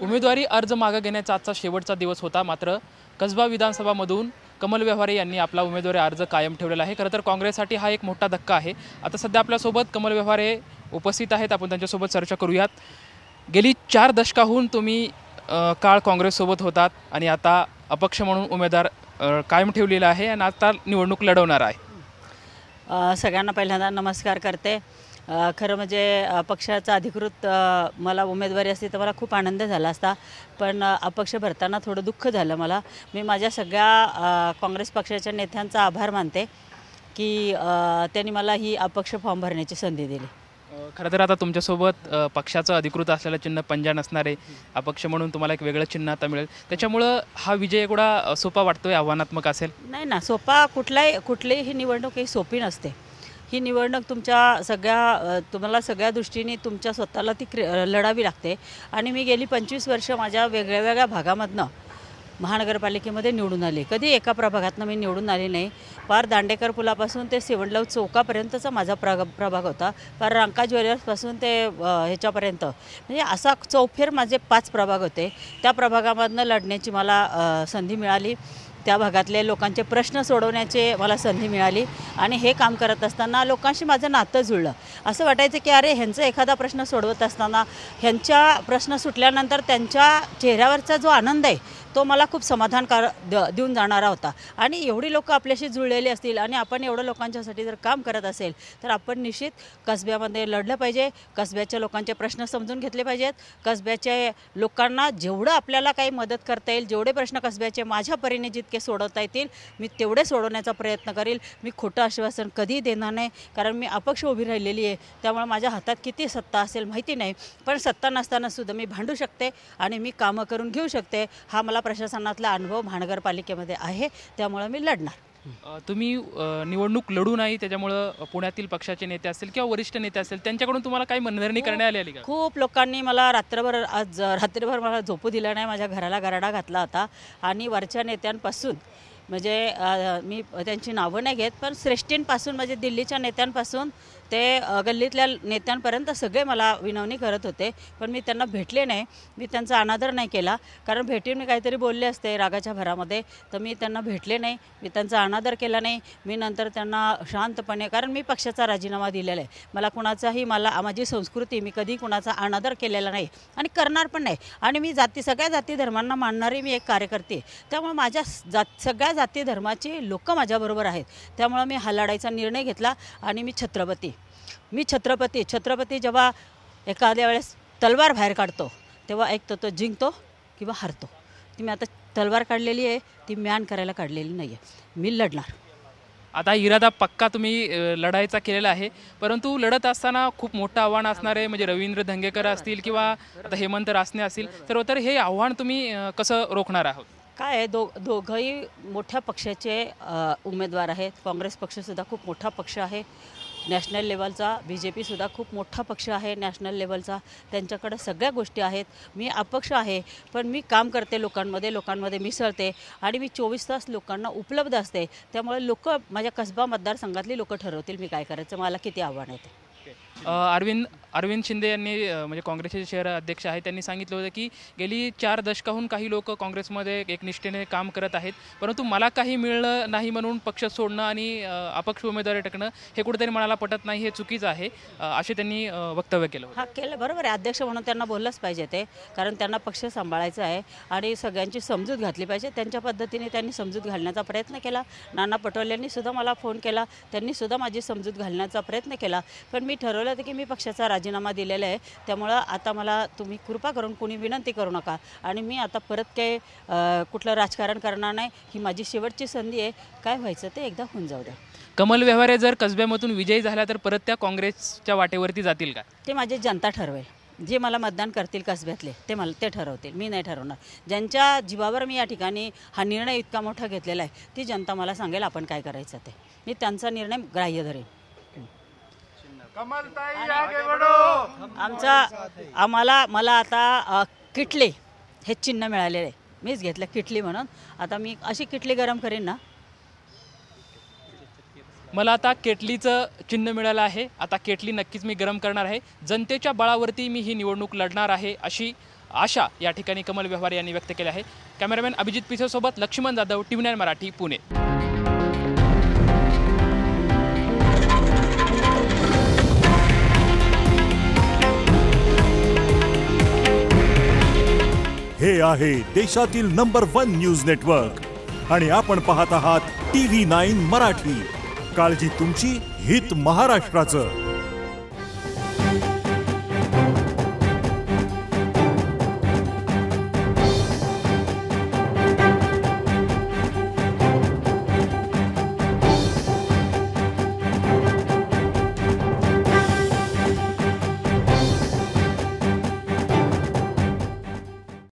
उमेदवारी अर्ज मागे घेण्याचा आजचा शेवटचा दिवस होता। मात्र कसबा विधानसभामधून कमल व्यवहारे यांनी आपला उमेदवारी अर्ज कायम ठेवलेला आहे। खरं तर काँग्रेससाठी हा एक मोठा धक्का आहे। आता सध्या आपल्यासोबत कमल व्यवहारे उपस्थित आहेत, आपण त्यांच्यासोबत चर्चा करूयात। गेली 4 दशकाहून तुम्ही काळ काँग्रेससोबत होतात आणि आता अपक्ष म्हणून उमेदवार कायम ठेवलेला आहे आणि आता निवडणूक लढवणार आहे। सगळ्यांना पहिल्यांदा नमस्कार करते। खरं म्हणजे पक्षाचा अधिकृत मला उमेदवारी असती तर मला खूप आनंद झाला असता, पण अपक्ष भरताना थोडं दुःख झालं मला। मी माझ्या सगळ्या काँग्रेस पक्षाच्या नेत्यांचा आभार मानते की त्यांनी मला ही अपक्ष फॉर्म भरण्याची संधी दिली। खरं तर आता तुमच्यासोबत पक्षाचं अधिकृत असलेलं चिन्ह पंजा नसणारे अपक्ष म्हणून तुम्हाला एक वेगळं चिन्ह आता मिळेल, त्याच्यामुळं हा विजय एवढा सोपा वाटतोय, आव्हानात्मक असेल? नाही ना, सोपा कुठलीही ही निवडणूक ही सोपी नसते। ही निवडणूक तुम्हाला सगळ्या दृष्टीने तुमच्या स्वतःला ती लढावी लागते। आणि मी गेली 25 वर्ष माझ्या वेगळ्या भागामधनं महानगरपालिकेमध्ये निवडून आले। कधी एका प्रभागातनं मी निवडून आले नाही। पार दांडेकर पुलापासून ते सेवंडलव चौकापर्यंतचा माझा प्रभाग होता, पार रांका ज्वेलर्सपासून ते ह्याच्यापर्यंत, म्हणजे असा चौफेर माझे 5 प्रभाग होते। त्या प्रभागामधनं लढण्याची मला संधी मिळाली, त्या भागातले लोकांचे प्रश्न सोडवण्याचे मला संधी मिळाली। आणि हे काम करत असताना लोकांशी माझं नातं जुळलं। असं वाटायचं की अरे ह्यांचा एखादा प्रश्न सोडवत असताना ह्यांच्या प्रश्न सुटल्यानंतर त्यांच्या चेहऱ्यावरचा जो आनंद आहे तो मला खूप देऊन जाणारा होता। आणि एवढी लोक आपल्याशी जुळलेली असतील आणि आपण एवढं लोकांच्यासाठी जर काम करत असेल तर आपण निश्चित कसब्यामध्ये लढलं पाहिजे। कसब्याच्या लोकांचे प्रश्न समजून घेतले पाहिजेत। कसब्याच्या लोकांना जेवढं आपल्याला काही मदत करता येईल, जेवढे प्रश्न कसब्याचे माझ्या परीने जितके सोडवता येतील मी तेवढे सोडवण्याचा प्रयत्न करेल। मी खोटं आश्वासन कधीही देणार नाही, कारण मी अपक्ष उभी राहिलेली आहे। त्यामुळे माझ्या हातात किती सत्ता असेल माहिती नाही, पण सत्ता नसताना सुद्धा मी भांडू शकते आणि मी कामं करून घेऊ शकते। हा मला प्रशासनातला अनुभव महानगरपालिकेमध्ये आहे, त्यामुळे मी लढणार। तुम्ही निवडणूक लढू नाही, त्याच्यामुळं पुण्यातील पक्षाचे नेते असतील किंवा वरिष्ठ नेते असतील त्यांच्याकडून तुम्हाला काही मनधरणी करण्यात आली का? खूप लोकांनी मला रात्रभर मला झोपू दिलं नाही, माझ्या घराला गराडा घातला होता। आणि वरच्या नेत्यांपासून म्हणजे मी त्यांची नावं नाही घेत, पण श्रेष्ठींपासून म्हणजे दिल्लीच्या नेत्यांपासून ते गल्लीतल्या नेत्यांपर्यंत सगळे मला विनवणी करत होते, पण मी त्यांना भेटले नाही। मी त्यांचा अनादर नाही केला, कारण भेटून मी काहीतरी बोलले असते रागाच्या भरामध्ये, तर मी त्यांना भेटले नाही, मी त्यांचा अनादर केला नाही। मी नंतर त्यांना शांतपणे, कारण मी पक्षाचा राजीनामा दिलेला आहे, मला कुणाचाही माझी संस्कृती, मी कधी कुणाचा अनादर केलेला नाही आणि करणार पण नाही। आणि मी सगळ्या जाती धर्मांना मानणारी मी एक कार्यकर्ते, त्यामुळे माझ्या सगळ्या जाती धर्माचे लोक माझ्याबरोबर आहेत। त्यामुळे मी हा लढाईचा निर्णय घेतला आणि मी छत्रपती जेव्हा एखाद्या वेळेस तलवार बाहेर काढतो तेव्हा एक तो जिंकतो किंवा हरतो। ती मी आता तलवार काढलेली आहे, ती म्यान करायला काढलेली नाही आहे। मी लढणार। आता इरादा पक्का तुम्ही लढायचा केलेला आहे, परंतु लढत असताना खूप मोठं आव्हान असणार आहे। म्हणजे रवींद्र धंगेकर असतील किंवा आता हेमंत रासने असतील, तर हे आव्हान तुम्ही कसं रोखणार आहात? काय आहे, दोघंही मोठ्या पक्षाचे उमेदवार आहेत। काँग्रेस पक्षसुद्धा खूप मोठा पक्ष आहे नॅशनल लेवलचा, BJPसुद्धा खूप मोठा पक्ष आहे नॅशनल लेवलचा, त्यांच्याकडे सगळ्या गोष्टी आहेत। मी अपक्ष आहे, पण मी काम करते लोकांमध्ये मिसळते आणि मी 24 तास लोकांना उपलब्ध असते। त्यामुळे माझ्या कसबा मतदारसंघातली लोक ठरवतील मी काय करायचं, मला किती आव्हान आहे ते। अरविंद शिंदे यांनी म्हणजे काँग्रेसचे शहर अध्यक्ष आहेत, त्यांनी सांगितलं होतं की गेली 4 दशकाहून काही लोक काँग्रेसमध्ये एकनिष्ठेने काम करत आहेत, परंतु मला काही मिळलं नाही म्हणून पक्ष सोडणं आणि अपक्ष उमेदवारी टाकणं हे कुठेतरी मनाला पटत नाही, हे चुकीचं आहे, असे त्यांनी वक्तव्य केलं। हा केलं, बरोबर आहे। अध्यक्ष म्हणून त्यांना बोललंच पाहिजे ते, कारण त्यांना पक्ष सांभाळायचा आहे आणि सगळ्यांची समजूत घातली पाहिजे। त्यांच्या पद्धतीने त्यांनी समजूत घालण्याचा प्रयत्न केला। नाना पटोलेंनी सुद्धा मला फोन केला, त्यांनी सुद्धा माझी समजूत घालण्याचा प्रयत्न केला, पण मी ठरवलं की मी पक्षाचा राजीनामा दिलेला आहे। त्यामुळे आता मला तुम्ही कृपा करून कोणी विनंती करू नका आणि मी आता परत काही कुठलं राजकारण करणार नाही। ही माझी शेवटची संधी आहे, काय व्हायचं ते एकदा होऊन जाऊ द्या। कमल व्यवहारे जर कसब्यामधून विजयी झाला तर परत त्या काँग्रेसच्या वाटेवरती जातील का? ते माझी जनता ठरवेल, जे मला मतदान करतील कसब्यातले ते ठरवतील, मी नाही ठरवणार। ज्यांच्या जीवावर मी या ठिकाणी हा निर्णय इतका मोठा घेतलेला आहे ती जनता मला सांगेल आपण काय करायचं ते, मी त्यांचा निर्णय ग्राह्य धरेन। मला आता किटली हे चिन्ह मिळालेलं आहे, मीच घेतलं किटली म्हणून। आता मी अशी किटली गरम करीन ना, मला आता केटलीचं चिन्ह मिळालं आहे, आता केटली नक्कीच मी गरम करणार आहे। जनतेच्या बळावरती मी ही निवडणूक लढणार आहे, अशी आशा या ठिकाणी कमल व्यवहारे यांनी व्यक्त केली आहे. कॅमेरामॅन अभिजित पिसेसोबत लक्ष्मण जाधव, TV9 मराठी, पुणे. हे आहे देशातील नंबर 1 न्यूज नेटवर्क आणि आपण पाहत आहात TV9 मराठी. काळजी तुमची, हित महाराष्ट्राचं.